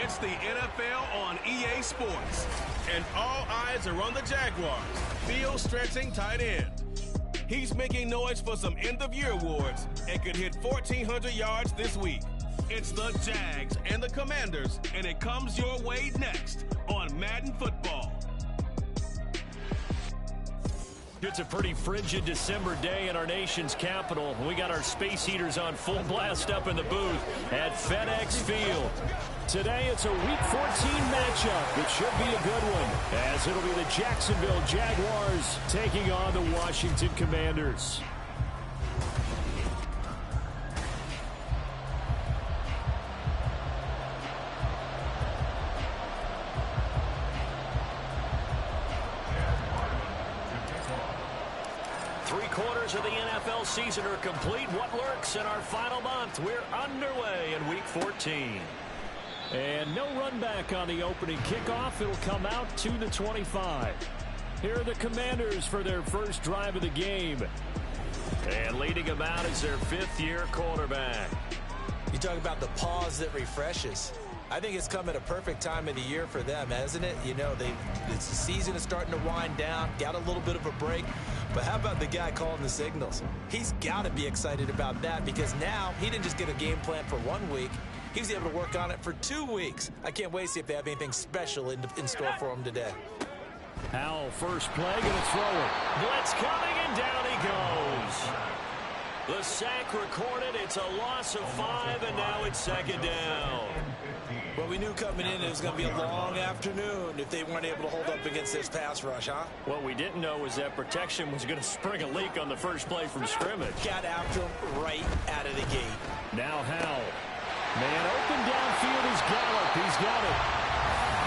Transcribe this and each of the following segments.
It's the NFL on EA Sports. And all eyes are on the Jaguars. Field stretching tight end. He's making noise for some end-of-year awards and could hit 1,400 yards this week. It's the Jags and the Commanders, and it comes your way next on Madden Football. It's a pretty frigid December day in our nation's capital. We got our space heaters on full blast up in the booth at FedEx Field. Today it's a Week 14 matchup. It should be a good one, as it'll be the Jacksonville Jaguars taking on the Washington Commanders. Three-quarters of the NFL season are complete. What lurks in our final month? We're underway in Week 14. And no run back on the opening kickoff. It'll come out to the 25. Here are the Commanders for their first drive of the game. And leading them out is their fifth-year quarterback. You talk about the pause that refreshes. I think it's come at a perfect time of the year for them, hasn't it? You know, the season is starting to wind down, got a little bit of a break. But how about the guy calling the signals? He's got to be excited about that because now he didn't just get a game plan for 1 week. He was able to work on it for 2 weeks. I can't wait to see if they have anything special in store for him today. Howell, first play, going to throw it. Blitz coming, and down he goes. The sack recorded. It's a loss of 5, and now it's second down. Well, we knew coming in it was going to be a long afternoon if they weren't able to hold up against this pass rush, huh? What we didn't know was that protection was going to spring a leak on the first play from scrimmage. Got after him right out of the gate. Now Howell. Man open downfield is Gallup. He's got it.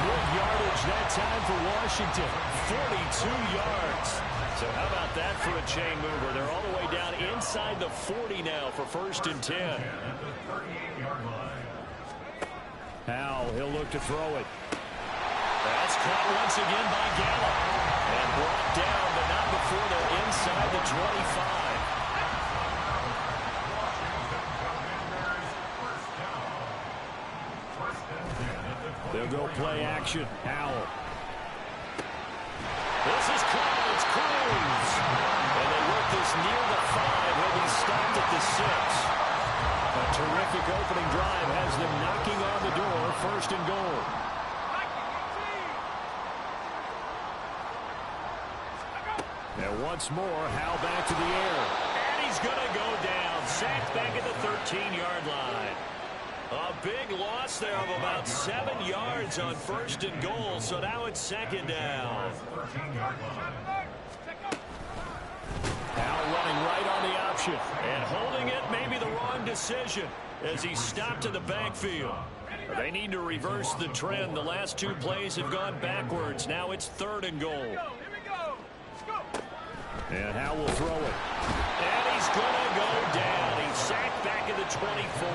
Good yardage that time for Washington. 42 yards. So how about that for a chain mover? They're all the way down inside the 40 now for 1st and 10. Howell, he'll look to throw it. That's caught once again by Gallup. And brought down, but not before they're inside the 25. They'll go play action. Howell. This is caught. It's Cruz. And they work this near the 5. He'll be stopped at the 6. A terrific opening drive has them knocking on the door. 1st and goal. And once more, Howell back to the air. And he's going to go down. Sacked back at the 13-yard line. A big loss there of about 7 yards on 1st and goal. So now it's second down. Howell running right on the option. And holding it may be the wrong decision as he's stopped in the backfield. They need to reverse the trend. The last 2 plays have gone backwards. Now it's 3rd and goal. And Howell will throw it. And he's going to go down. He's sacked back at the 24.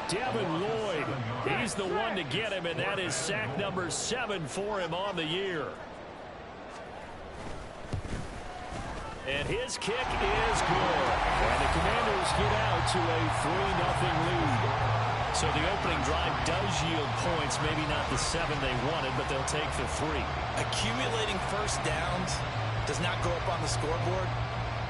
Devin Lloyd, he's the one to get him, and that is sack number 7 for him on the year. And his kick is good. And the Commanders get out to a 3-0 lead. So the opening drive does yield points, maybe not the 7 they wanted, but they'll take the 3. Accumulating first downs does not go up on the scoreboard,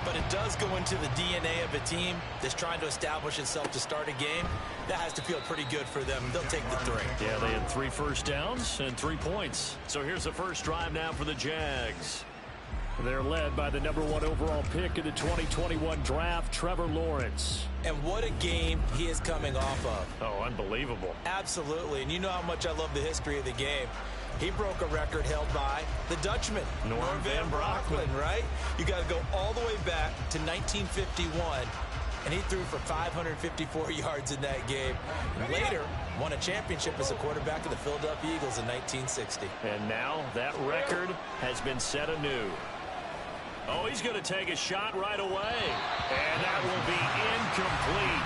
but it does go into the DNA of a team that's trying to establish itself to start a game. That has to feel pretty good for them. They'll take the 3. Yeah, they had 3 first downs and 3 points. So here's the first drive now for the Jags. They're led by the number 1 overall pick in the 2021 draft, Trevor Lawrence. And what a game he is coming off of. Oh, unbelievable. Absolutely. And you know how much I love the history of the game. He broke a record held by the Dutchman, Norm Van Brocklin, right? You got to go all the way back to 1951, and he threw for 554 yards in that game. And later, won a championship as a quarterback of the Philadelphia Eagles in 1960. And now that record has been set anew. Oh, he's going to take a shot right away. And that will be incomplete.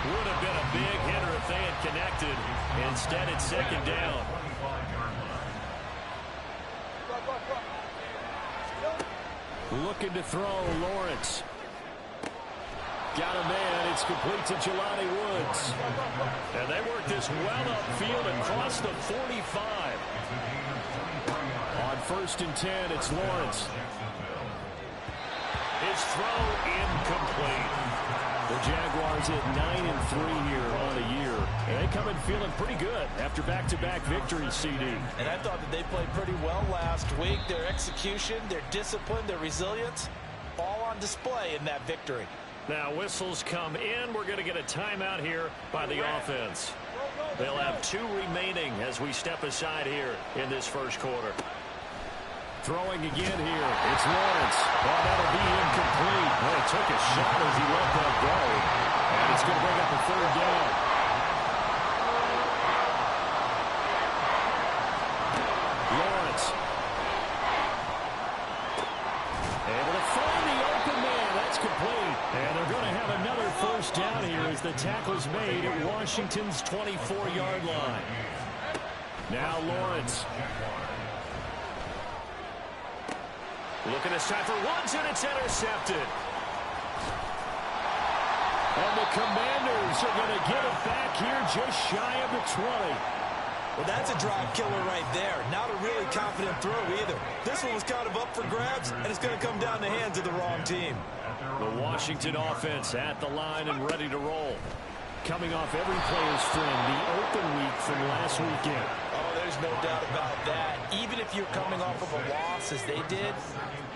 Would have been a big hitter if they had connected. Instead, it's second down. Looking to throw, Lawrence. Got a man. It's complete to Jelani Woods. And they work this well upfield and cross the 45. On 1st and 10, it's Lawrence. His throw incomplete. The Jaguars at 9-3 here on the year. And they come in feeling pretty good after back-to-back victories, CD. And I thought that they played pretty well last week. Their execution, their discipline, their resilience, all on display in that victory. Now whistles come in. We're going to get a timeout here by the offense. They'll have 2 remaining as we step aside here in this first quarter. Throwing again here. It's Lawrence. Oh, that'll be incomplete. Well, he took a shot as he let that go. And it's going to bring up a 3rd down. Lawrence. Able to find the open man. That's complete. And they're going to have another 1st down here as the tackle's made at Washington's 24-yard line. Now Lawrence. Looking this time for Woods, and it's intercepted. And the Commanders are going to get it back here just shy of the 20. Well, that's a drive killer right there. Not a really confident throw either. This one was kind of up for grabs, and it's going to come down the hands of the wrong team. The Washington offense at the line and ready to roll. Coming off every player's friend, the open week from last weekend. Oh, there's no doubt about that. Even if you're coming off of a loss as they did,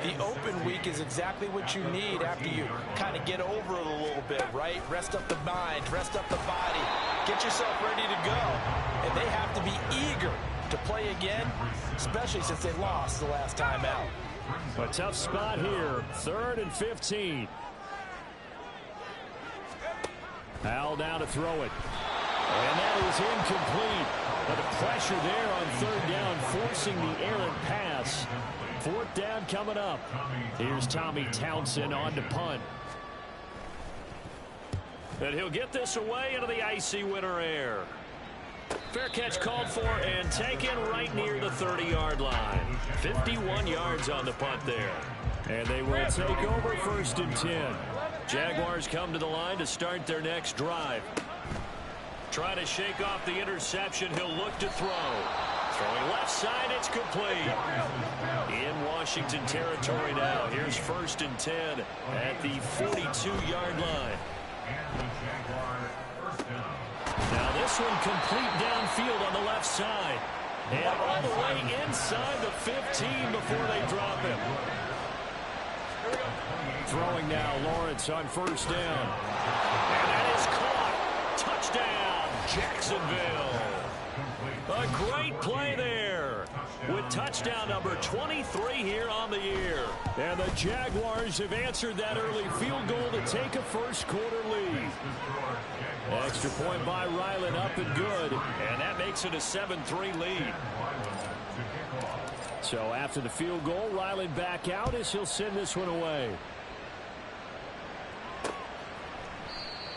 the open week is exactly what you need after you kind of get over it a little bit, right? Rest up the mind, rest up the body, get yourself ready to go. And they have to be eager to play again, especially since they lost the last time out. A tough spot here, 3rd and 15. Howell now to throw it. And that is incomplete. But the pressure there on 3rd down, forcing the errant pass. 4th down coming up. Here's Tommy Townsend on to punt. And he'll get this away into the icy winter air. Fair catch called for and taken right near the 30-yard line. 51 yards on the punt there. And they will take over 1st and 10. Jaguars come to the line to start their next drive. Trying to shake off the interception. He'll look to throw. Throwing left side, it's complete. In Washington territory now. Here's 1st and 10 at the 42-yard line. Now this one complete downfield on the left side. And all the way inside the 15 before they drop him. Throwing now, Lawrence on 1st down. And that is caught. Touchdown, Jacksonville. A great play there with touchdown number 23 here on the year. And the Jaguars have answered that early field goal to take a first quarter lead. Extra point by Ryland up and good. And that makes it a 7-3 lead. So after the field goal, Ryland back out as he'll send this one away.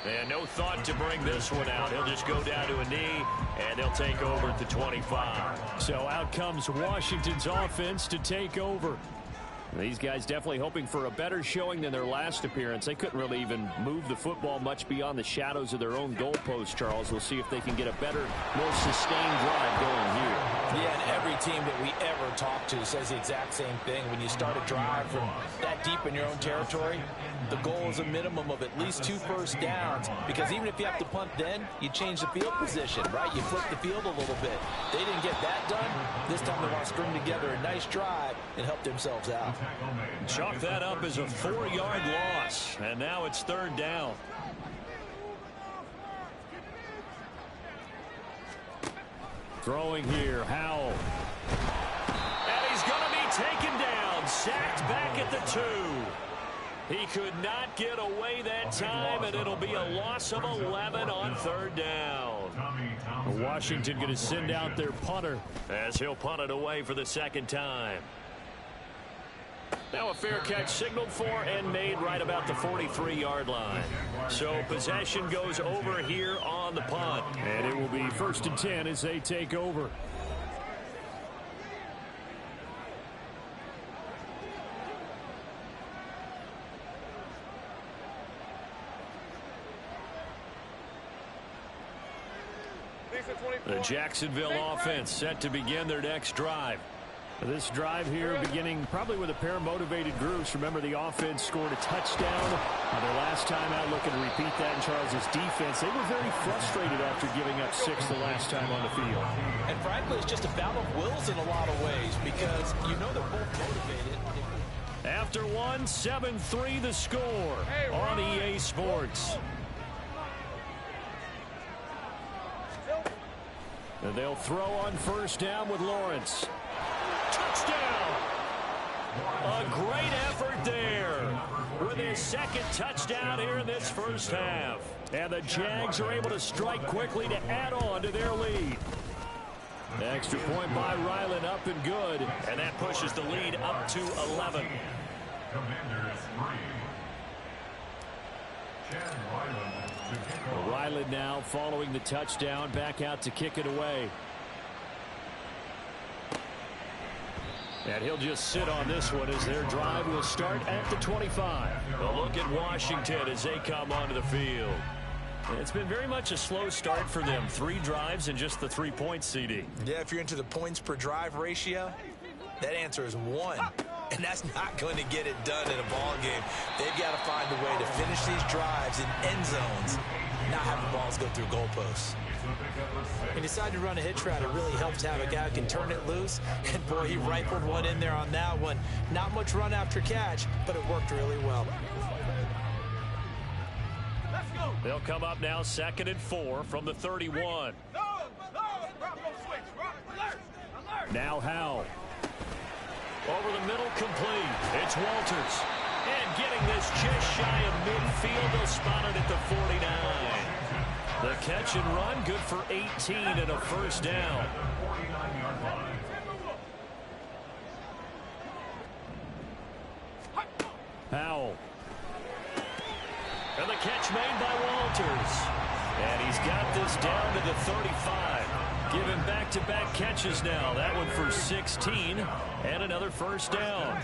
And no thought to bring this one out. He'll just go down to a knee, and they'll take over at the 25. So out comes Washington's offense to take over. These guys definitely hoping for a better showing than their last appearance. They couldn't really even move the football much beyond the shadows of their own goalpost, Charles. We'll see if they can get a better, more sustained drive going here. Yeah, and every team that we ever talk to says the exact same thing. When you start a drive from that deep in your own territory, the goal is a minimum of at least 2 first downs, because even if you have to punt then, you change the field position, right? You flip the field a little bit. They didn't get that done. This time they want to string together a nice drive and help themselves out. Chalk that up as a 4-yard loss, and now it's 3rd down. Throwing here, Howell. And he's going to be taken down, sacked back at the 2. He could not get away that time, and it'll be a loss of 11 on 3rd down. Washington going to send out their punter as he'll punt it away for the 2nd time. Now a fair catch signaled for and made right about the 43-yard line. So possession goes over here on the punt. And it will be 1st and 10 as they take over. The Jacksonville offense set to begin their next drive. This drive here beginning probably with a pair of motivated groups. Remember, the offense scored a touchdown their last time out. Looking to repeat that in Charles' defense. They were very frustrated after giving up 6 the last time on the field. And frankly, it's just a battle of wills in a lot of ways because you know they're both motivated. After one, 7-3 the score on EA Sports. And they'll throw on first down with Lawrence. Touchdown! A great effort there with his second touchdown here in this first half. And the Jags are able to strike quickly to add on to their lead. The extra point by Ryland up and good. And that pushes the lead up to 11. Ryland now following the touchdown, back out to kick it away. And he'll just sit on this one as their drive will start at the 25. A look at Washington as they come onto the field. It's been very much a slow start for them. 3 drives and just the 3 points, CD. Yeah, if you're into the points per drive ratio, that answer is 1. And that's not going to get it done in a ball game. They've got to find a way to finish these drives in end zones, not having balls go through goalposts. He decided to run a hitch route. It really helps to have a guy who can turn it loose. And, boy, he rifled one in there on that one. Not much run after catch, but it worked really well. They'll come up now 2nd and 4 from the 31. Now Howell. Over the middle, complete. It's Walters. And getting this just shy of midfield. They'll spot it at the 49. The catch and run, good for 18 and a first down. Howell. And the catch made by Walters. And he's got this down to the 35. Giving back-to-back catches now. That one for 16 and another first down.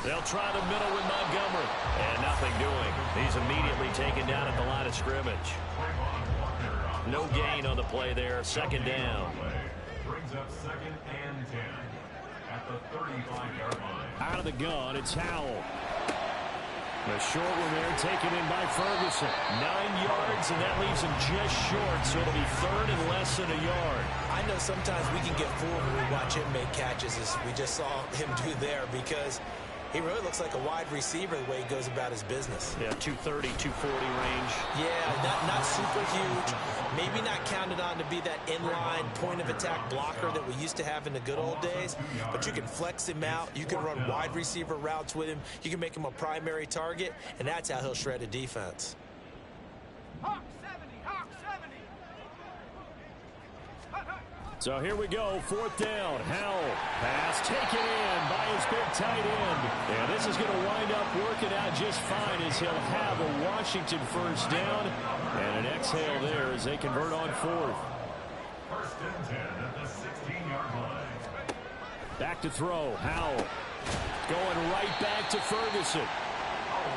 They'll try the middle with Montgomery. And nothing doing. He's immediately taken down at the line of scrimmage. No gain on the play there. 2nd down. Brings up 2nd and 10 at the 35-yard line. Out of the gun, it's Howell. The short one there taken in by Ferguson. 9 yards, and that leaves him just short, so it'll be 3rd and less than a yard. I know sometimes we can get fooled when we watch him make catches, as we just saw him do there, because he really looks like a wide receiver the way he goes about his business. Yeah, 230, 240 range. Yeah, not super huge. Maybe not counted on to be that inline point-of-attack blocker that we used to have in the good old days. But you can flex him out. You can run wide receiver routes with him. You can make him a primary target, and that's how he'll shred a defense. Hawk 70, Hawk 70. So here we go, 4th down. Howell, pass taken in by his big tight end. And this is going to wind up working out just fine as he'll have a Washington first down. And an exhale there as they convert on 4th. 1st and 10 at the 16-yard line. Back to throw, Howell. Going right back to Ferguson.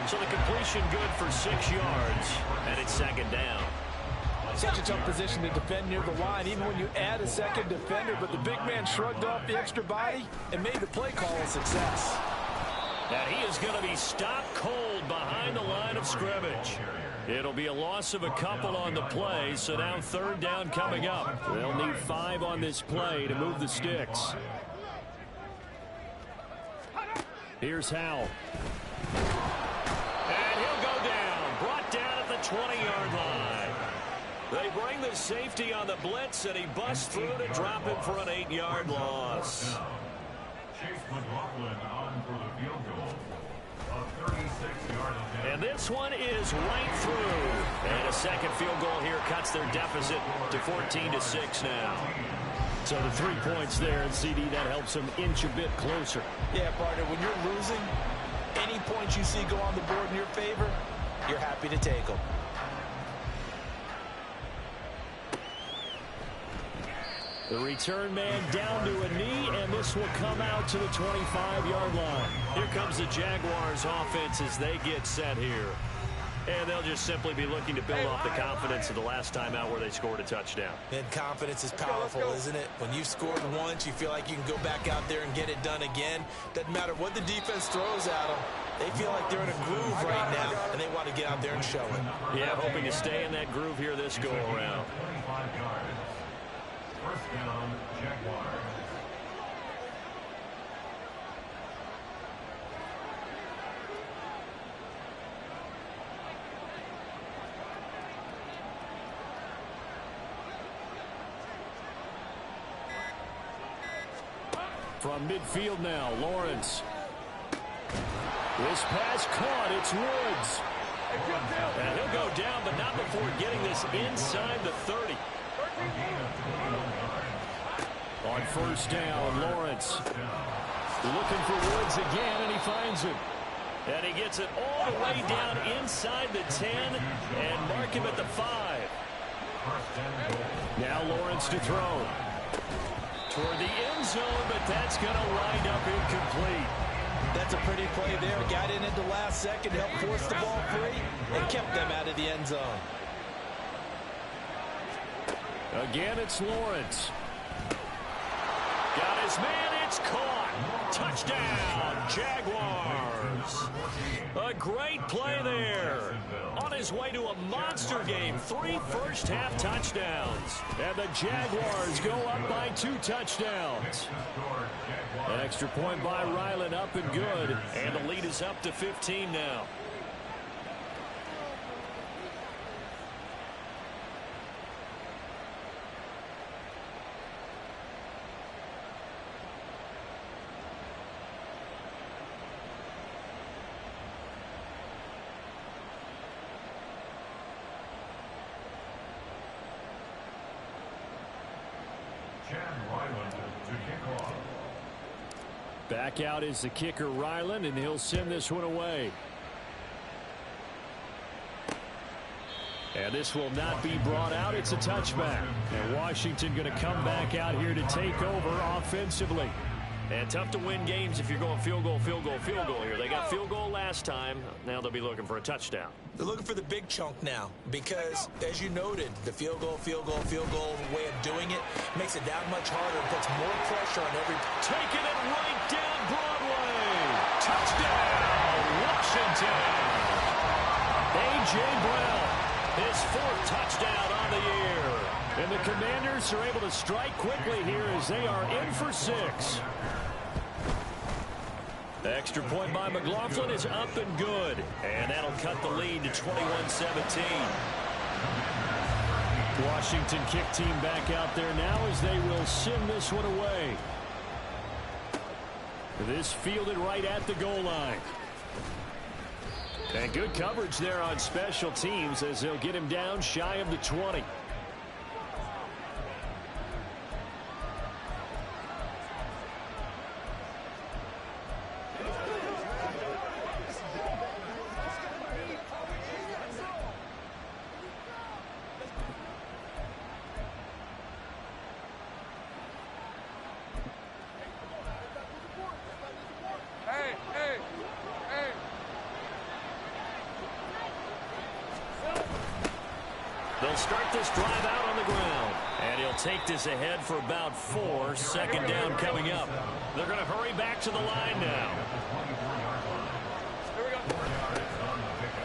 So the completion good for 6 yards. And it's 2nd down. Such a tough position to defend near the line, even when you add a second defender. But the big man shrugged off the extra body and made the play call a success. And he is going to be stopped cold behind the line of scrimmage. It'll be a loss of a couple on the play, so now 3rd down coming up. They'll need 5 on this play to move the sticks. Here's Howell. And he'll go down. Brought down at the 20-yard line. They bring the safety on the blitz, and he busts through to drop him for an 8-yard loss. Chase McLaughlin on for the field goal. A 36-yard attempt. And this one is right through. And a second field goal here cuts their deficit to 14-6 now. So the 3 points there, and CD, that helps them inch a bit closer. Yeah, partner, when you're losing, any points you see go on the board in your favor, you're happy to take them. The return man down to a knee, and this will come out to the 25-yard line. Here comes the Jaguars offense as they get set here. And they'll just simply be looking to build off the confidence of the last time out where they scored a touchdown. And confidence is powerful, isn't it? When you've scored once, you feel like you can go back out there and get it done again. Doesn't matter what the defense throws at them. They feel like they're in a groove right now, and they want to get out there and show it. Yeah, hoping to stay in that groove here this go-around. 25 yards. First down, Jaguars. From midfield now, Lawrence. This pass caught. It's Woods. And he'll go down, but not before getting this inside the 30. On first down, Lawrence looking for Woods again, and he finds him. And he gets it all the way down inside the 10 and mark him at the 5. Now Lawrence to throw. Toward the end zone, but that's going to wind up incomplete. That's a pretty play there. Got in at the last second, helped force the ball free, and kept them out of the end zone. Again, it's Lawrence. Got his man. It's caught. Touchdown, Jaguars. A great play there. On his way to a monster game. 3 first-half touchdowns. And the Jaguars go up by 2 touchdowns. An extra point by Ryland, up and good. And the lead is up to 15 now. Back out is the kicker, Ryland, and he'll send this one away. And this will not be brought out. It's a touchback. And Washington going to come back out here to take over offensively. And tough to win games if you're going field goal, field goal, field goal here. They got field goal last time. Now they'll be looking for a touchdown. They're looking for the big chunk now because, as you noted, the field goal way of doing it makes it that much harder. It puts more pressure on every... Taking it right down Broadway. Touchdown, Washington. A.J. Brown, his 4th touchdown on the year. And the Commanders are able to strike quickly here as they are in for 6. The extra point by McLaughlin is up and good. And that'll cut the lead to 21-17. Washington kick team back out there now as they will send this one away. This fielded right at the goal line. And good coverage there on special teams as they'll get him down shy of the 20. They'll start this drive out on the ground. And he'll take this ahead for about 4. Second down coming up. They're going to hurry back to the line now.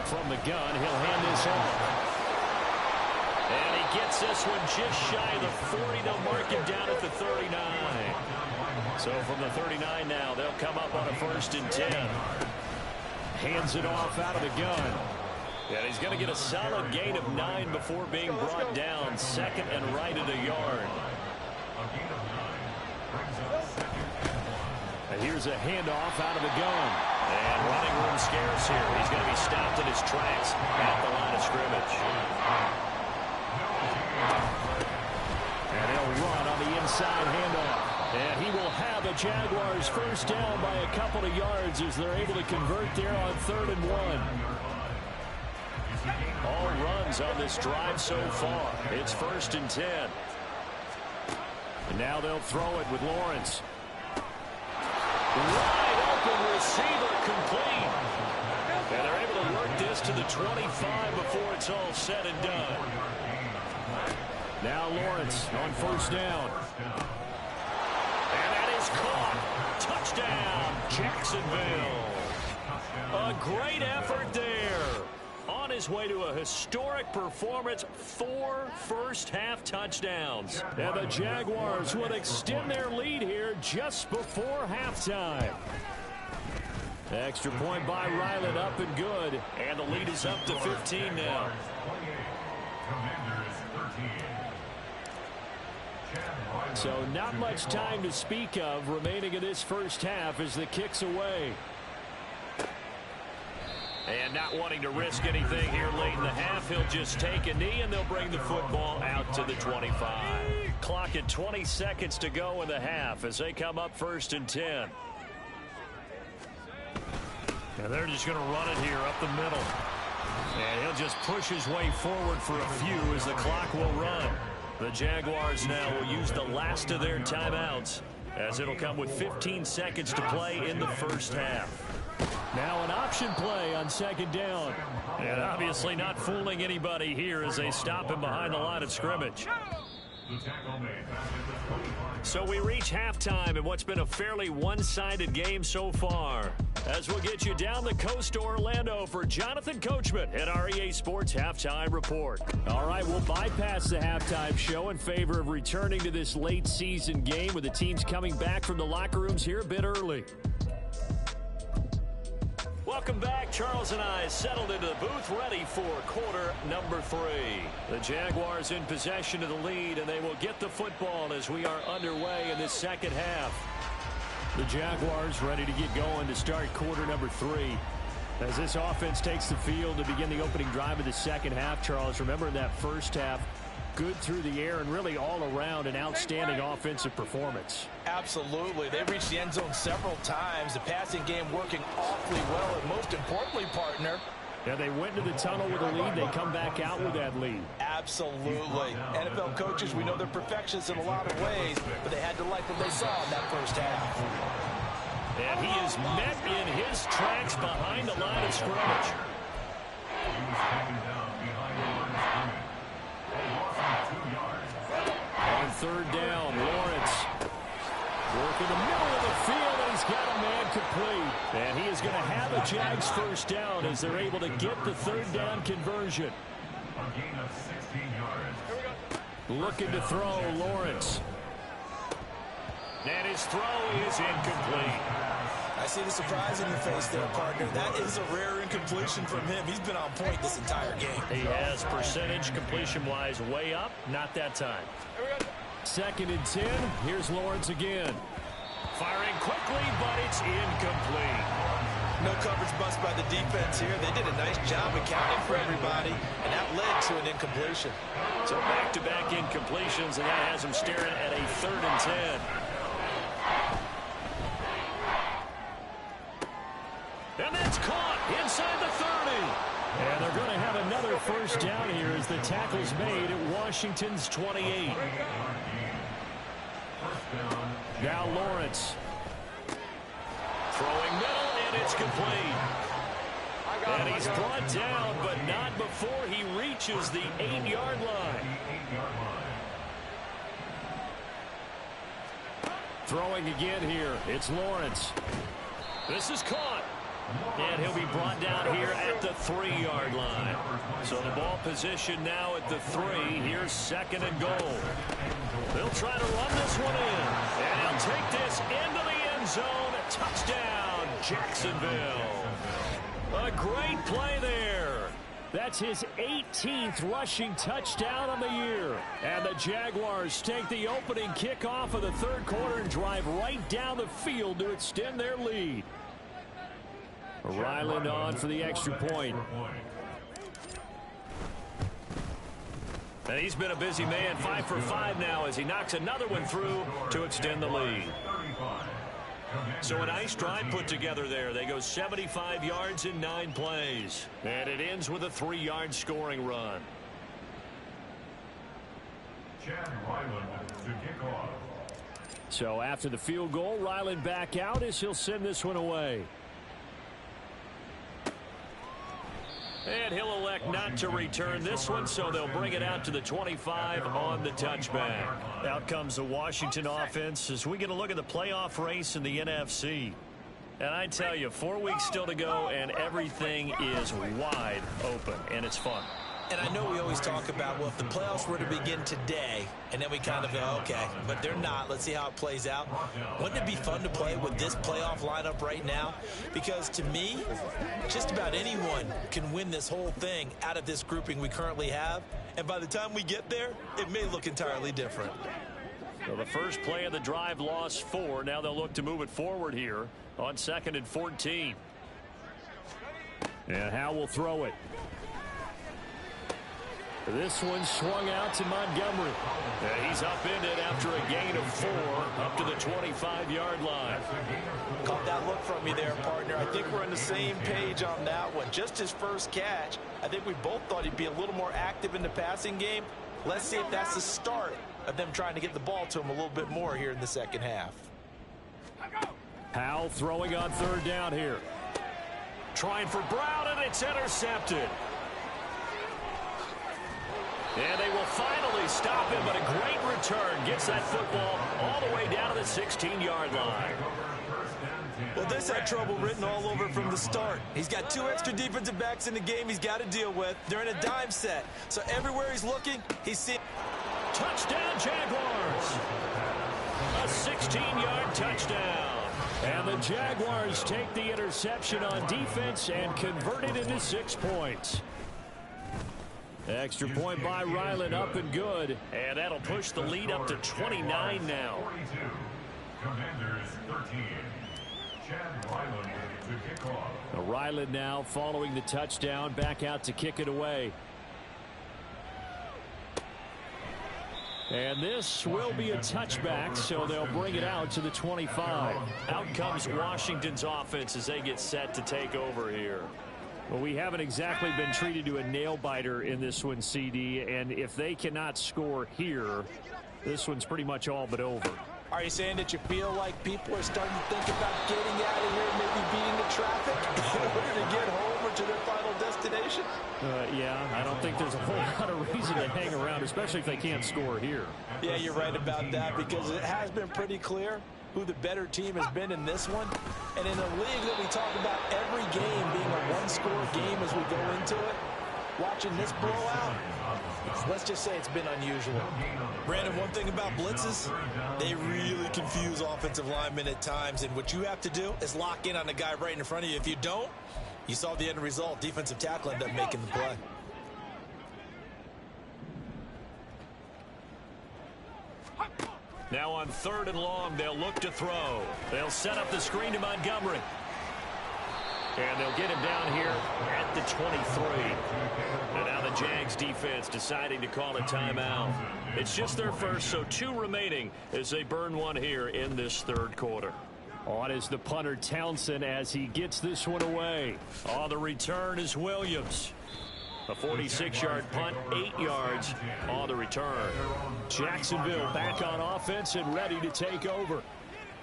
From the gun, he'll hand this off. And he gets this one just shy of the 40. They'll mark him down at the 39. So from the 39 now, they'll come up on a 1st and 10. Hands it off out of the gun. And he's going to get a solid gain of 9 before being brought down. 2nd and right at a yard. And here's a handoff out of the gun. And running room scarce here. He's going to be stopped in his tracks at the line of scrimmage. And he'll run on the inside handoff. And he will have the Jaguars first down by a couple of yards as they're able to convert there on 3rd and 1. All runs on this drive so far. It's 1st and 10. And now they'll throw it with Lawrence. Wide open receiver complete. And they're able to work this us to the 25 before it's all said and done. Now Lawrence on first down. And that is caught. Touchdown, Jacksonville. A great effort there. On his way to a historic performance, 4 first-half touchdowns. And the Jaguars will extend their lead here just before halftime. Extra point by Ryland, up and good. And the lead is up to 15 now. So not much time to speak of remaining in this first half as the kick's away. And not wanting to risk anything here late in the half, he'll just take a knee and they'll bring the football out to the 25. Clock at 20 seconds to go in the half as they come up 1st and 10. And they're just going to run it here up the middle. And he'll just push his way forward for a few as the clock will run. The Jaguars now will use the last of their timeouts as it'll come with 15 seconds to play in the first half. Now an option play on 2nd down. And obviously not fooling anybody here as they stop him behind the line of scrimmage. So we reach halftime in what's been a fairly one-sided game so far. As we'll get you down the coast to Orlando for Jonathan Coachman at our EA Sports Halftime Report. All right, we'll bypass the halftime show in favor of returning to this late season game with the teams coming back from the locker rooms here a bit early. Welcome back. Charles and I settled into the booth ready for quarter number 3. The Jaguars in possession of the lead, and they will get the football as we are underway in this second half. The Jaguars ready to get going to start quarter number 3. As this offense takes the field to begin the opening drive of the second half, Charles, remember in that first half, good through the air and really all around an outstanding offensive performance. Absolutely. They reached the end zone several times. The passing game working awfully well. And most importantly, partner, yeah, they went to the tunnel with a lead. They come back out with that lead. Absolutely. NFL coaches, we know they're perfectionists in a lot of ways, but they had to like what they saw in that first half. And he is met in his tracks behind the line of scrimmage. On 3rd down, Lawrence working the middle of the field, and he's got a man complete. And he is going to have a Jags first down as they're able to get the 3rd down conversion. A gain of 16 yards. Looking to throw, Lawrence. And his throw is incomplete. I see the surprise in your face there, partner. That is a rare incompletion from him. He's been on point this entire game. He has percentage completion-wise way up. Not that time. 2nd and 10. Here's Lawrence again. Firing quickly, but it's incomplete. No coverage bust by the defense here. They did a nice job accounting for everybody, and that led to an incompletion. So back-to-back incompletions, and that has them staring at a 3rd and 10. And that's caught inside the 30. And they're going to have another first down here as the tackle's made at Washington's 28. Now Lawrence. Throwing middle, and it's complete. And he's brought down, but not before he reaches the 8-yard line. Throwing again here. It's Lawrence. This is caught. And he'll be brought down here at the 3-yard line. So the ball position now at the 3. Here's 2nd and goal. They'll try to run this one in. And he'll take this into the end zone. Touchdown, Jacksonville. A great play there. That's his 18th rushing touchdown on the year. And the Jaguars take the opening kickoff of the 3rd quarter and drive right down the field to extend their lead. Ryland on for the extra point. And he's been a busy man, 5 for 5 now as he knocks another one through to extend the lead. So a nice drive put together there. They go 75 yards in 9 plays. And it ends with a 3-yard scoring run. Chad Ryland to kick off. So after the field goal, Ryland back out as he'll send this one away. And he'll elect not to return this one, so they'll bring it out to the 25 on the touchback. Out comes the Washington offense as we get a look at the playoff race in the NFC. And I tell you, 4 weeks still to go, and everything is wide open, and it's fun. And I know we always talk about, well, if the playoffs were to begin today, and then we kind of go, okay, but they're not. Let's see how it plays out. Wouldn't it be fun to play with this playoff lineup right now? Because to me, just about anyone can win this whole thing out of this grouping we currently have. And by the time we get there, it may look entirely different. So the first play of the drive lost 4. Now they'll look to move it forward here on 2nd and 14. And Howe will throw it. This one swung out to Montgomery. And he's upended after a gain of 4 up to the 25-yard line. Caught that look from you there, partner. I think we're on the same page on that one. Just his first catch. I think we both thought he'd be a little more active in the passing game. Let's see if that's the start of them trying to get the ball to him a little bit more here in the second half. Howe throwing on 3rd down here. Trying for Brown, and it's intercepted. And they will finally stop him, but a great return gets that football all the way down to the 16-yard line. Well, this had trouble written all over from the start. He's got 2 extra defensive backs in the game he's got to deal with. They're in a dime set. So everywhere he's looking, he's seeing... Touchdown, Jaguars! A 16-yard touchdown. And the Jaguars take the interception on defense and convert it into 6 points. Extra point by Ryland, up and good. And that'll push the lead up to 29 now. 42. Commanders 13. Chad Ryland with the kickoff. Ryland now following the touchdown, back out to kick it away. And this will be a touchback, so they'll bring it out to the 25. Out comes Washington's offense as they get set to take over here. Well, we haven't exactly been treated to a nail-biter in this one, CD, and if they cannot score here, this one's pretty much all but over. Are you saying that you feel like people are starting to think about getting out of here, maybe beating the traffic in order to get home or to their final destination? Yeah, I don't think there's a whole lot of reason to hang around, especially if they can't score here. Yeah, you're right about that, because it has been pretty clear who the better team has been in this one. And in a league that we talk about every game being a one-score game as we go into it, watching this blowout, let's just say it's been unusual. Brandon, one thing about blitzes, they really confuse offensive linemen at times, and what you have to do is lock in on the guy right in front of you. If you don't, you saw the end result. Defensive tackle ended up making the play. Now on 3rd and long, they'll look to throw. They'll set up the screen to Montgomery. And they'll get him down here at the 23. And now the Jags defense deciding to call a timeout. It's just their first, so 2 remaining as they burn one here in this 3rd quarter. On is the punter Townsend as he gets this one away. On the return is Williams. A 46-yard punt, 8 yards on the return. Jacksonville back on offense and ready to take over.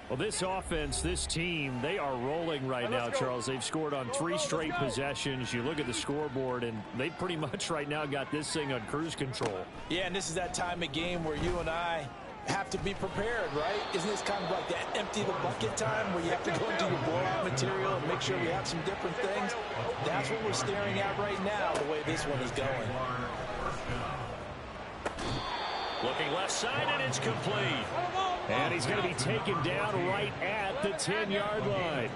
Well, this offense, this team, they are rolling right now, Charles. They've scored on 3 straight possessions. You look at the scoreboard, and they pretty much right now got this thing on cruise control. Yeah, and this is that time of game where you and I have to be prepared, right? Isn't this kind of like that empty the bucket time where you have to go into your blowout material and make sure we have some different things? That's what we're staring at right now, the way this one is going. Looking left side, and it's complete. And he's going to be taken down right at the 10-yard line.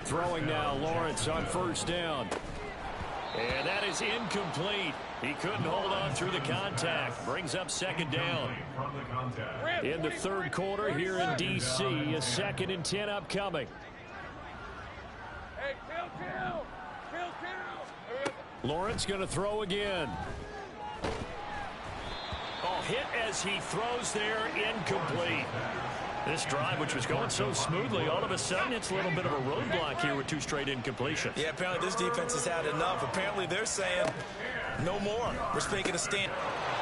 Throwing now, Lawrence on 1st down. And that is incomplete. He couldn't hold on through the contact. Brings up 2nd down. In the 3rd quarter here in D.C., a 2nd and 10 upcoming. Lawrence going to throw again. Oh, hit as he throws there, incomplete. This drive, which was going so smoothly, all of a sudden it's a little bit of a roadblock here with 2 straight incompletions. Yeah, apparently this defense has had enough. Apparently they're saying no more. We're making a stand.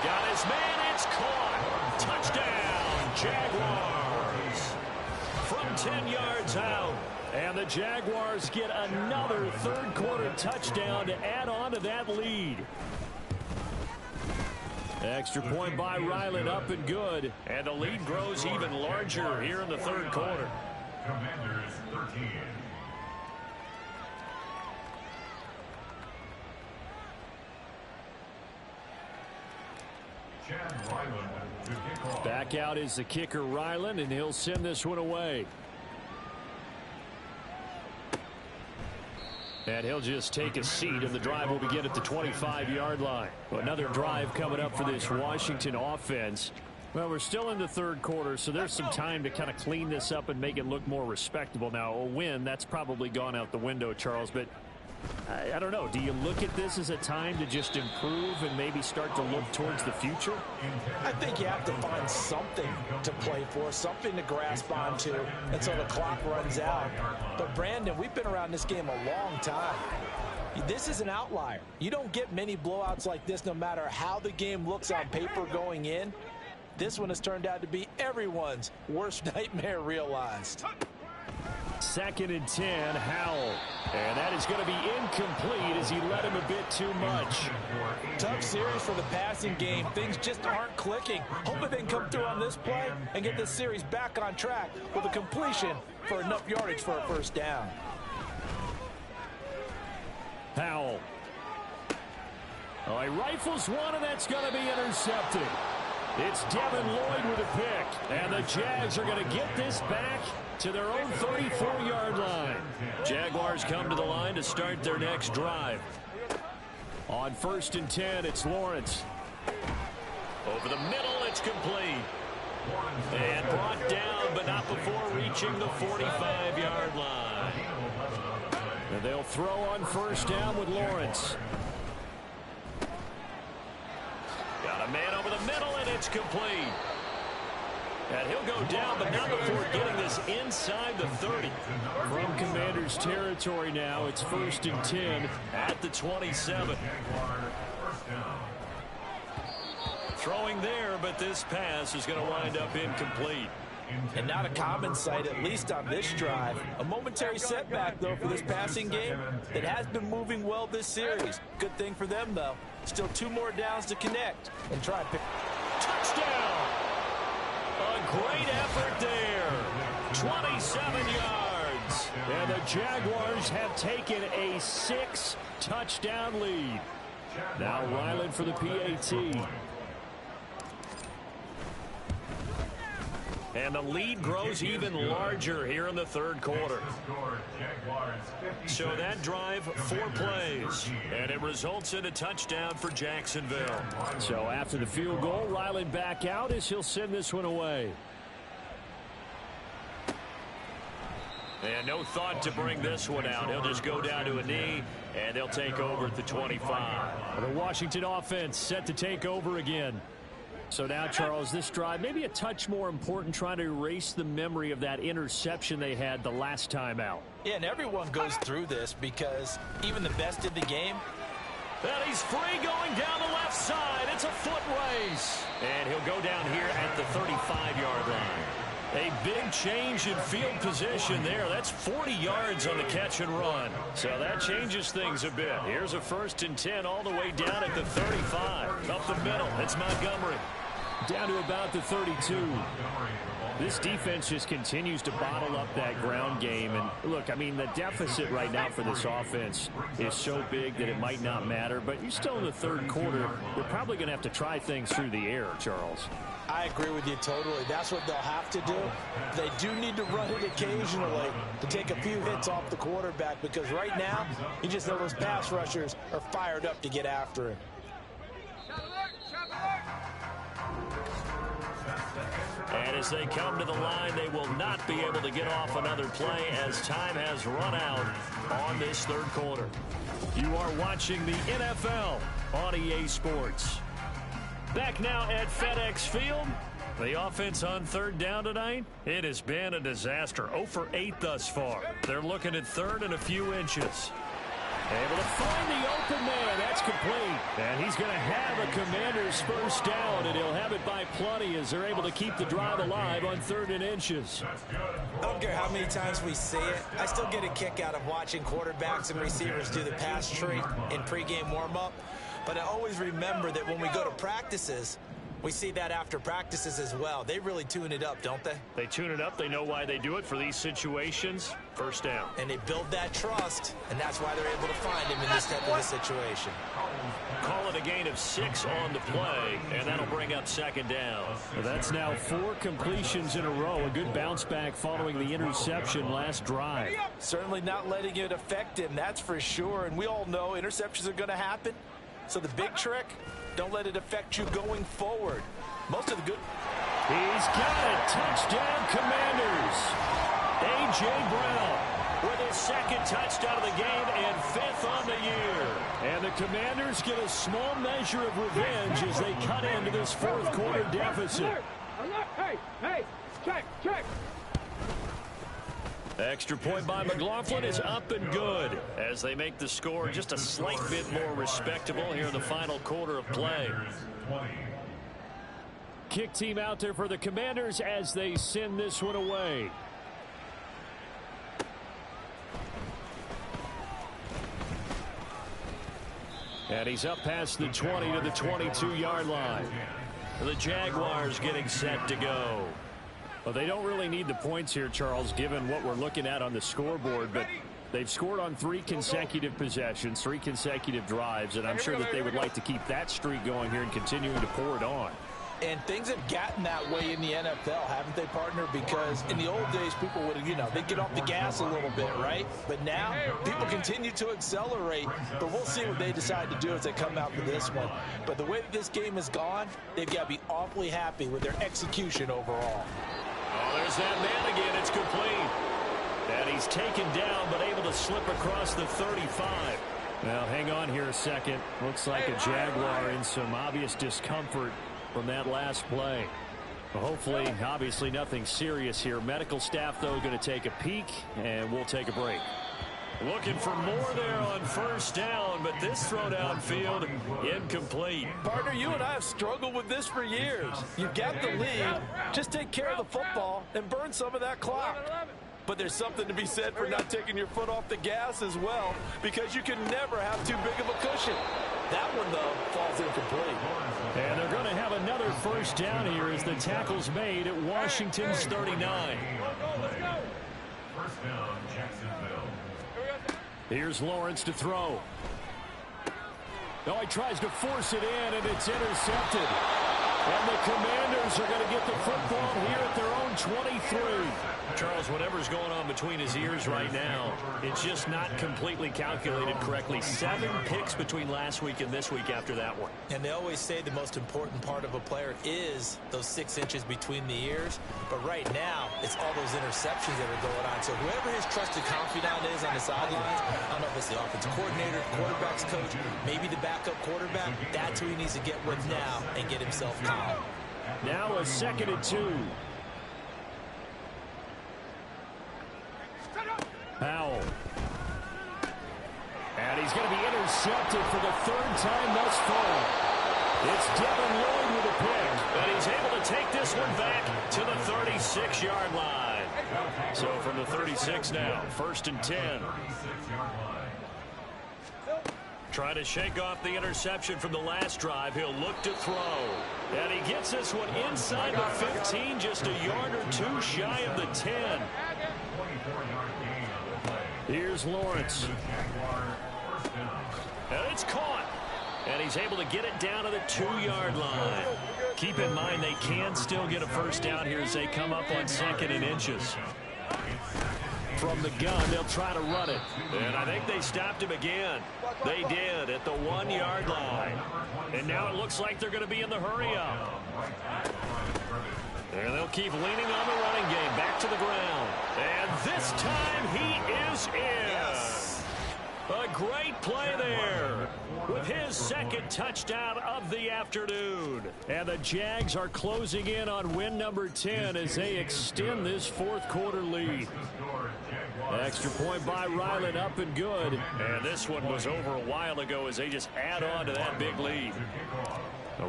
Got his man, it's caught. Touchdown, Jaguars. from 10 yards out. And the Jaguars get another third-quarter touchdown to add on to that lead. Extra point by Ryland, up and good. And the lead grows even larger here in the third quarter. Commanders 13. Chad Ryland to kick off. Back out is the kicker, Ryland, and he'll send this one away. And he'll just take a seat, and the drive will begin at the 25-yard line. Another drive coming up for this Washington offense. Well, we're still in the third quarter, so there's some time to kind of clean this up and make it look more respectable. Now, a win, that's probably gone out the window, Charles, but I don't know. Do you look at this as a time to just improve and maybe start to look towards the future? I think you have to find something to play for, something to grasp onto until the clock runs out. But, Brandon, we've been around this game a long time. This is an outlier. You don't get many blowouts like this no matter how the game looks on paper going in. This one has turned out to be everyone's worst nightmare realized. 2nd and 10, Howell. And that is going to be incomplete as he let him a bit too much. Tough series for the passing game. Things just aren't clicking. Hoping they can come through on this play and get this series back on track with a completion for enough yardage for a first down. Howell. Oh, he rifles one, and that's going to be intercepted. It's Devin Lloyd with a pick. And the Jags are going to get this back to their own 34-yard line. Jaguars come to the line to start their next drive. On 1st and 10, it's Lawrence. Over the middle, it's complete. And brought down, but not before reaching the 45-yard line. And they'll throw on 1st down with Lawrence. Got a man over the middle, and it's complete. And he'll go down, but not before getting this inside the 30. From Commanders territory now, it's 1st and 10 at the 27. Throwing there, but this pass is going to wind up incomplete. And not a common sight, at least on this drive. A momentary setback, though, for this passing game that has been moving well this series. Good thing for them, though. Still 2 more downs to connect and try to pick. Touchdown! A great effort there. 27 yards. And the Jaguars have taken a 6-touchdown lead. Now Ryland for the PAT. And the lead grows even larger here in the third quarter. So that drive, 4 plays. And it results in a touchdown for Jacksonville. So after the field goal, Ryland back out as he'll send this one away. And no thought to bring this one out. He'll just go down to a knee, and they'll take over at the 25. The Washington offense set to take over again. So now, Charles, this drive maybe a touch more important, trying to erase the memory of that interception they had the last time out. Yeah, and everyone goes through this because even the best in the game. And he's free going down the left side. It's a foot race. And he'll go down here at the 35-yard line. A big change in field position there. That's 40 yards on the catch and run. So that changes things a bit. Here's a 1st and 10 all the way down at the 35. Up the middle, it's Montgomery. Down to about the 32. This defense just continues to bottle up that ground game. And look, I mean, the deficit right now for this offense is so big that it might not matter. But you're still in the third quarter. They're probably going to have to try things through the air, Charles. I agree with you totally. That's what they'll have to do. They do need to run it occasionally to take a few hits off the quarterback, because right now, you just know those pass rushers are fired up to get after him. And as they come to the line, they will not be able to get off another play as time has run out on this third quarter. You are watching the NFL on EA Sports. Back now at FedEx Field. The offense on 3rd down tonight, it has been a disaster. 0 for 8 thus far. They're looking at 3rd and a few inches. Able to find the open man. That's complete. And he's going to have a Commanders first down, and he'll have it by plenty as they're able to keep the drive alive on 3rd and inches. I don't care how many times we see it. I still get a kick out of watching quarterbacks and receivers do the pass tree in pregame warm-up. But I always remember that when we go to practices, we see that after practices as well. They really tune it up, don't they? They tune it up. They know why they do it for these situations. First down. And they build that trust, and that's why they're able to find him in this type of a situation. Call it a gain of 6 on the play, and that'll bring up 2nd down. Well, that's now 4 completions in a row. A good bounce back following the interception last drive. Certainly not letting it affect him, that's for sure. And we all know interceptions are going to happen. So the big trick, don't let it affect you going forward. Most of the good. He's got it. Touchdown, Commanders. A.J. Brown with his 2nd touchdown of the game and 5th on the year. And the Commanders get a small measure of revenge as they cut into this 4th quarter deficit. Hey, check. Extra point by McLaughlin is up and good as they make the score just a slight bit more respectable here in the final quarter of play. Kick team out there for the Commanders as they send this one away. And he's up past the 20 to the 22-yard line. The Jaguars getting set to go. Well, they don't really need the points here, Charles, given what we're looking at on the scoreboard, but they've scored on 3 consecutive possessions, 3 consecutive drives, and I'm sure that they would like to keep that streak going here and continuing to pour it on. And things have gotten that way in the NFL, haven't they, partner? Because in the old days, people would, they'd get off the gas a little bit, right? But now, people continue to accelerate. But we'll see what they decide to do as they come out for this one. But the way that this game has gone, they've got to be awfully happy with their execution overall. Oh, there's that man again. It's complete. And he's taken down, but able to slip across the 35. Well, hang on here a second. Looks like a Jaguar in some obvious discomfort from that last play. Well, hopefully, obviously nothing serious here. Medical staff, though, going to take a peek, and we'll take a break. Looking for more there on first down, but this throw downfield incomplete. Partner, you and I have struggled with this for years. You've got the lead. Just take care of the football and burn some of that clock. But there's something to be said for not taking your foot off the gas as well, because you can never have too big of a cushion. That one, though, falls incomplete. And they're going to have another first down here as the tackle's made at Washington's 39. First down, Jacksonville. Here's Lawrence to throw. No, he tries to force it in, and it's intercepted. And the Commanders are going to get the football here at their own 23. Charles, whatever's going on between his ears right now, it's just not completely calculated correctly. 7 picks between last week and this week after that one. And they always say the most important part of a player is those 6 inches between the ears. But right now, it's all those interceptions that are going on. So whoever his trusted confidant is on the sidelines, I don't know if it's the offensive coordinator, quarterback's coach, maybe the backup quarterback, that's who he needs to get with now and get himself calm. Now a 2nd and 2. Powell. And he's going to be intercepted for the 3rd time thus far. It's Devin Lloyd with a pick. And he's able to take this one back to the 36-yard line. So from the 36 now, 1st and 10. Trying to shake off the interception from the last drive. He'll look to throw. And he gets this one inside the 15, just a yard or 2 shy of the 10. Here's Lawrence. And it's caught. And he's able to get it down to the 2-yard line. Keep in mind they can still get a first down here as they come up on 2nd and inches. From the gun, they'll try to run it. And I think they stopped him again. They did at the 1-yard line. And now it looks like they're going to be in the hurry-up. And they'll keep leaning on the running game. Back to the ground. And this time he is in. Yes. A great play there with his second touchdown of the afternoon. And the Jags are closing in on win number 10 as they extend this fourth quarter lead. Extra point by Ryland, up and good. And this one was over a while ago as they just add on to that big lead.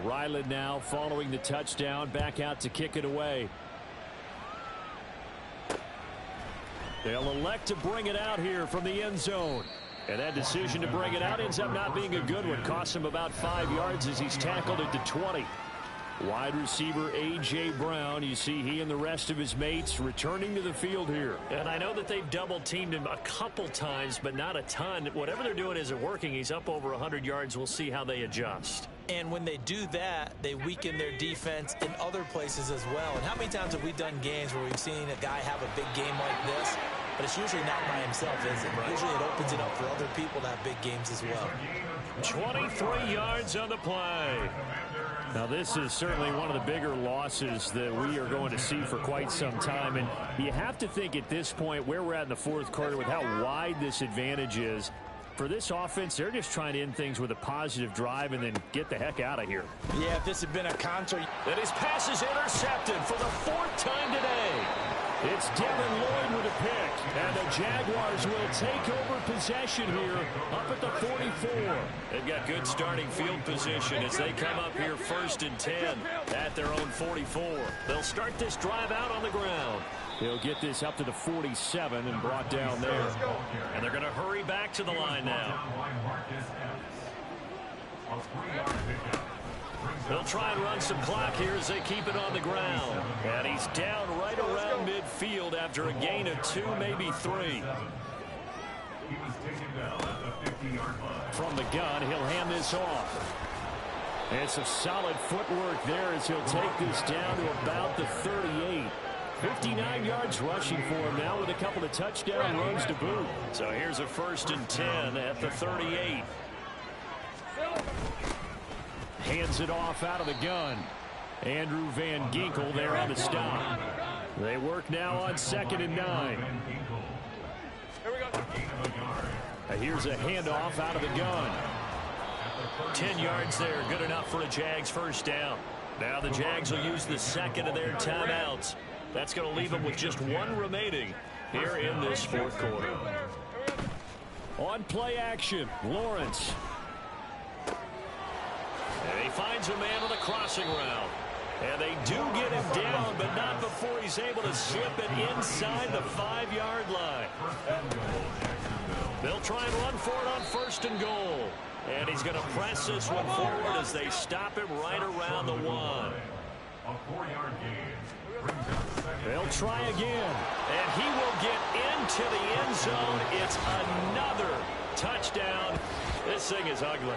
Ryland now following the touchdown, back out to kick it away. They'll elect to bring it out here from the end zone. And that decision to bring it out ends up not being a good one. Costs him about 5 yards as he's tackled at the 20. Wide receiver A.J. Brown, you see he and the rest of his mates returning to the field here. And I know that they've double-teamed him a couple times, but not a ton. Whatever they're doing isn't working. He's up over 100 yards. We'll see how they adjust. And when they do that, they weaken their defense in other places as well. And how many times have we done games where we've seen a guy have a big game like this? But it's usually not by himself, is it? Right. Usually it opens it up for other people to have big games as well. 23 yards on the play. Now, this is certainly one of the bigger losses that we are going to see for quite some time. And you have to think at this point where we're at in the fourth quarter with how wide this advantage is. For this offense, they're just trying to end things with a positive drive and then get the heck out of here. Yeah, if this had been a concert. And his pass is intercepted for the fourth time today. It's Devin Lloyd with a pick, and the Jaguars will take over possession here up at the 44. They've got good starting field position as they come up here 1st and 10 at their own 44. They'll start this drive out on the ground. They'll get this up to the 47 and brought down there. And they're going to hurry back to the line now. They'll try and run some clock here as they keep it on the ground. And he's down right around midfield after a gain of 2, maybe 3. From the gun, he'll hand this off. And some solid footwork there as he'll take this down to about the 38. 59 yards rushing for him now with a couple of touchdown runs to boot. So here's a 1st and 10 at the 38. Hands it off out of the gun. Andrew Van Ginkel there on the stop. They work now on 2nd and 9. Here we go. Here's a handoff out of the gun. 10 yards there, good enough for a Jags first down. Now the Jags will use the second of their timeouts. That's going to leave them with just 1 remaining here in this fourth quarter. On play action, Lawrence. And he finds a man on the crossing route. And they do get him down, but not before he's able to slip it inside the 5-yard line. They'll try and run for it on 1st and goal. And he's going to press this one forward as they stop him right around the 1. A 4-yard gain. They'll try again. And he will get into the end zone. It's another touchdown. This thing is ugly.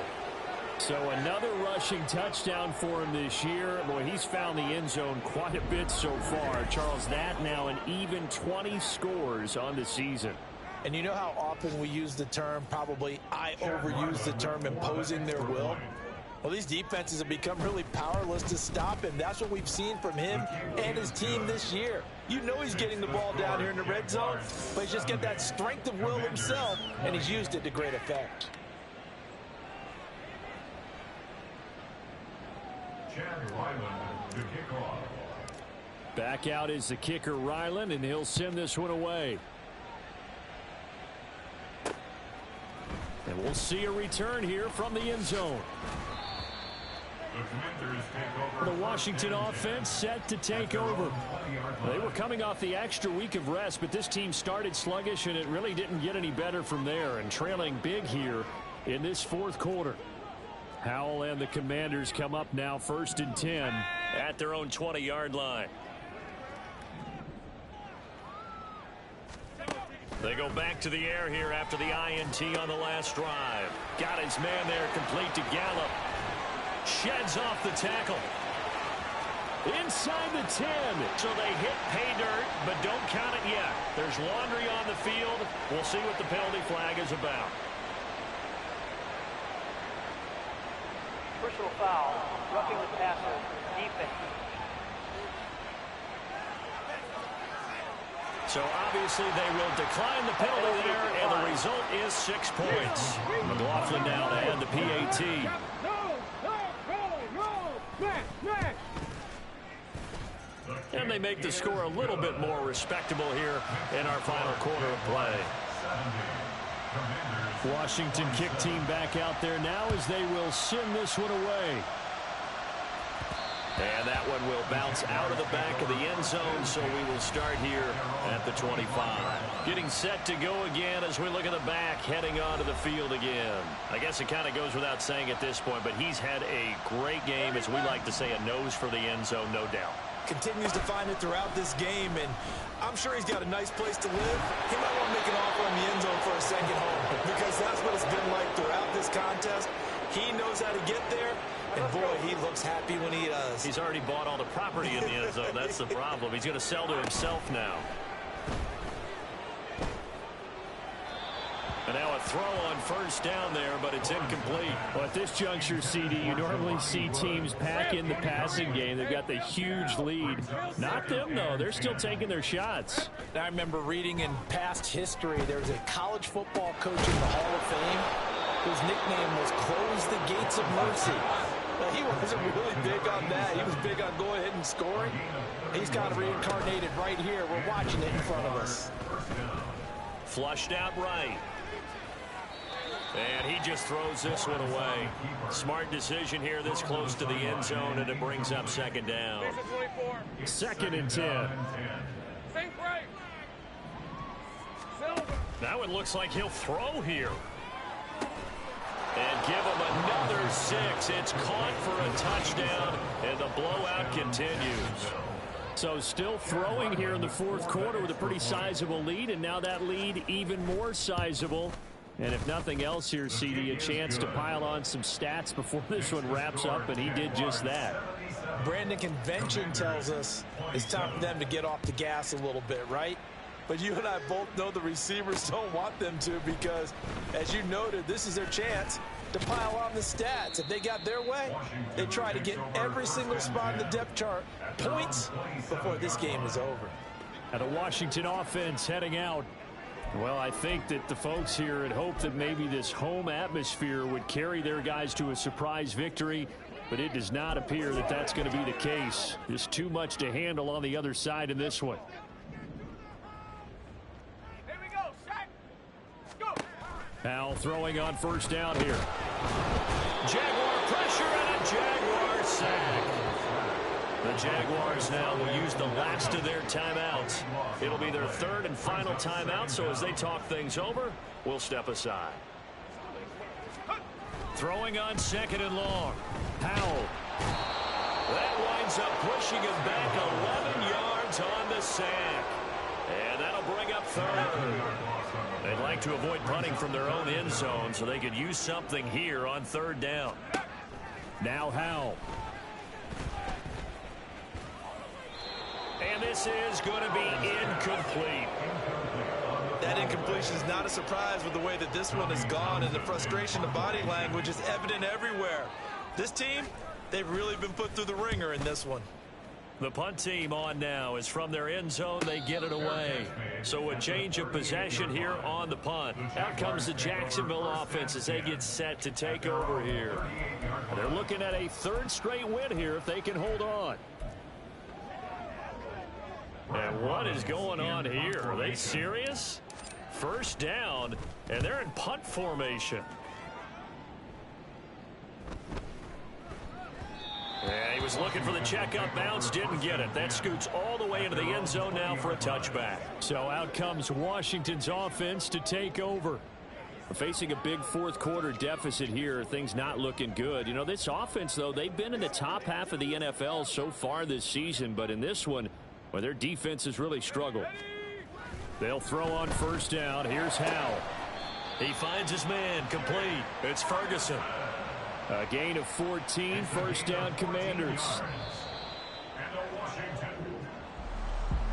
So another rushing touchdown for him this year. Boy, he's found the end zone quite a bit so far. Charles, that now an even 20 scores on the season. And you know how often we use the term, probably I overuse the term, imposing their will? Well, these defenses have become really powerless to stop him. That's what we've seen from him and his team this year. You know he's getting the ball down here in the red zone, but he's just got that strength of will himself, and he's used it to great effect. Chad Ryland to kick off. Back out is the kicker, Ryland, and he'll send this one away. And we'll see a return here from the end zone. The Washington offense set to take over. They were coming off the extra week of rest, but this team started sluggish, and it really didn't get any better from there, and trailing big here in this fourth quarter. Howell and the Commanders come up now 1st and 10 at their own 20-yard line. They go back to the air here after the INT on the last drive. Got his man there, complete to Gallup. Sheds off the tackle. Inside the 10. So they hit pay dirt, but don't count it yet. There's laundry on the field. We'll see what the penalty flag is about. Personal foul, roughing the passer, defense. So obviously they will decline the penalty there, and the result is 6 points. McLaughlin now to add the PAT. And they make the score a little bit more respectable here in our final quarter of play. Washington kick team back out there now as they will send this one away. And that one will bounce out of the back of the end zone, so we will start here at the 25. Getting set to go again as we look at the back, heading onto the field again. I guess it kind of goes without saying at this point, but he's had a great game, as we like to say, a nose for the end zone, no doubt. Continues to find it throughout this game, and I'm sure he's got a nice place to live. He might want to make an offer on the end zone for a second home, because that's what it's been like throughout this contest. He knows how to get there, and boy, he looks happy when he does. He's already bought all the property in the end zone. That's the problem. He's going to sell to himself now. And now a throw on first down there, but it's incomplete. Well, at this juncture, CD, you normally see teams pack in the passing game. They've got the huge lead. Not them, though. They're still taking their shots. I remember reading in past history, there was a college football coach in the Hall of Fame whose nickname was Close the Gates of Mercy. Well, he wasn't really big on that. He was big on going ahead and scoring. He's got reincarnated right here. We're watching it in front of us. Flushed out right. And he just throws this one away. Smart decision here this close to the end zone, and it brings up second down. 2nd and 10. Now it looks like he'll throw here. And give him another 6. It's caught for a touchdown, and the blowout continues. So still throwing here in the 4th quarter with a pretty sizable lead, and now that lead even more sizable. And if nothing else here, CD, a chance to pile on some stats before this one wraps up, and he did just that. Brandon, convention tells us it's time for them to get off the gas a little bit, right? But you and I both know the receivers don't want them to, because, as you noted, this is their chance to pile on the stats. If they got their way, they try to get every single spot in the depth chart points before this game is over. Now the Washington offense heading out. Well, I think that the folks here had hoped that maybe this home atmosphere would carry their guys to a surprise victory, but it does not appear that that's going to be the case. Just too much to handle on the other side in this one. Here we go, set, go. Now throwing on first down here. Jaguar pressure and a Jaguar sack. The Jaguars now will use the last of their timeouts. It'll be their 3rd and final timeout, so as they talk things over, we'll step aside. Throwing on 2nd and long. Powell. That winds up pushing him back 11 yards on the sack. And that'll bring up 3rd. They'd like to avoid punting from their own end zone, so they could use something here on 3rd down. Now Howell. And this is going to be incomplete. That incompletion is not a surprise with the way that this one has gone, and the frustration of body language is evident everywhere. This team, they've really been put through the ringer in this one. The punt team on now is from their end zone. They get it away. So a change of possession here on the punt. Out comes the Jacksonville offense as they get set to take over here. They're looking at a 3rd straight win here if they can hold on. And what is going on here? Are they serious? First down, and they're in punt formation. Yeah, he was looking for the check-up bounce, didn't get it. That scoots all the way into the end zone now for a touchback. So out comes Washington's offense to take over. Facing a big 4th quarter deficit here, things not looking good. You know, this offense, though, they've been in the top half of the NFL so far this season, but in this one, well, their defense has really struggled. They'll throw on first down. Here's Howell. He finds his man, complete. It's Ferguson. A gain of 14, first down Commanders.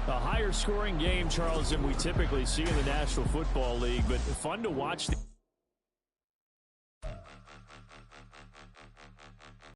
A higher scoring game, Charles, than we typically see in the National Football League, but fun to watch.